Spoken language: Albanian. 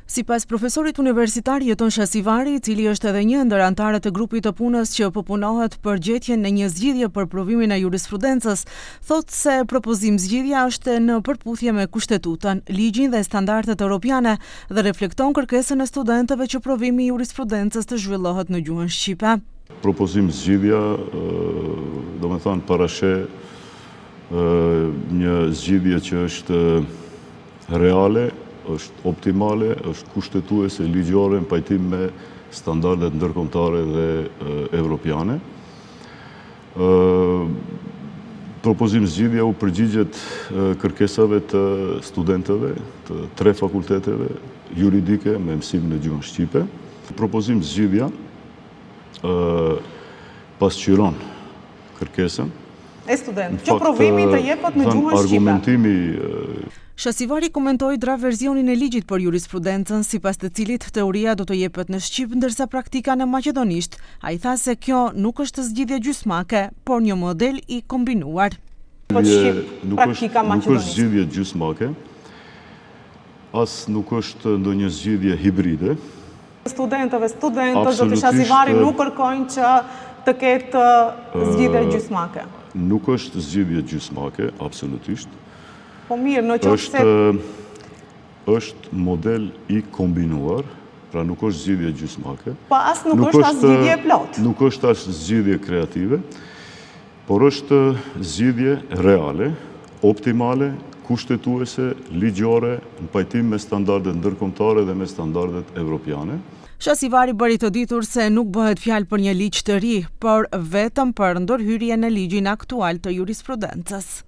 Sipas profesorit universitar Jeton Shasivari, i cili është edhe një ndër anëtarët e grupit të punës që po punohet për gjetjen e një zgjidhje për provimin e jurisprudencës, thotë se propozim zgjidhja është në përputhje me Kushtetutën, ligjin dhe standardet europiane dhe reflekton kërkesën e studentëve që provimi i jurisprudencës të zhvillohet në gjuhën shqipe. Propozim zgjidhja, domethënë parasheh një zgjidhje që është reale, është optimale, është kushtetuese ligjore në pajtim me standardet ndërkombëtare dhe evropiane. Propozim zgjidhja u përgjigjet kërkesave të studentëve të 3 fakulteteve juridike me mësim në gjuhën shqipe. Propozim zgjidhja pasqyron kërkesën e student që provimi të jepet në gjuhën shqipe. Argumentimi Shasivari komentoi dra versionin e ligjit për jurisprudencën, sipas të cilit teoria do të jepet në shqip ndërsa praktika në maqedonisht. Ai tha se kjo nuk është zgjidhje gjysmake, por një model i kombinuar. Po shqip, praktika nuk maqedonisht. është zgjidhje gjysmake, as nuk është ndonjë zgjidhje hibride. Studentët zoti Shasivari nuk kërkojnë që të ketë zgjidhje gjysmake. Nuk është zgjidhje gjysmake, absolutisht. Po mirë, në qoftë është model i kombinuar, pra nuk është zgjidhje gjysmake. Po as nuk është as zgjidhje plot. Nuk është as zgjidhje kreative, por është zgjidhje reale, optimale, kushtetuese, ligjore, në pajtim me standardet ndërkombëtare dhe me standardet evropiane. Shasivari bëri të ditur se nuk bëhet fjalë për një ligj të ri, por vetëm për ndërhyrjen në ligjin aktual të jurisprudencës.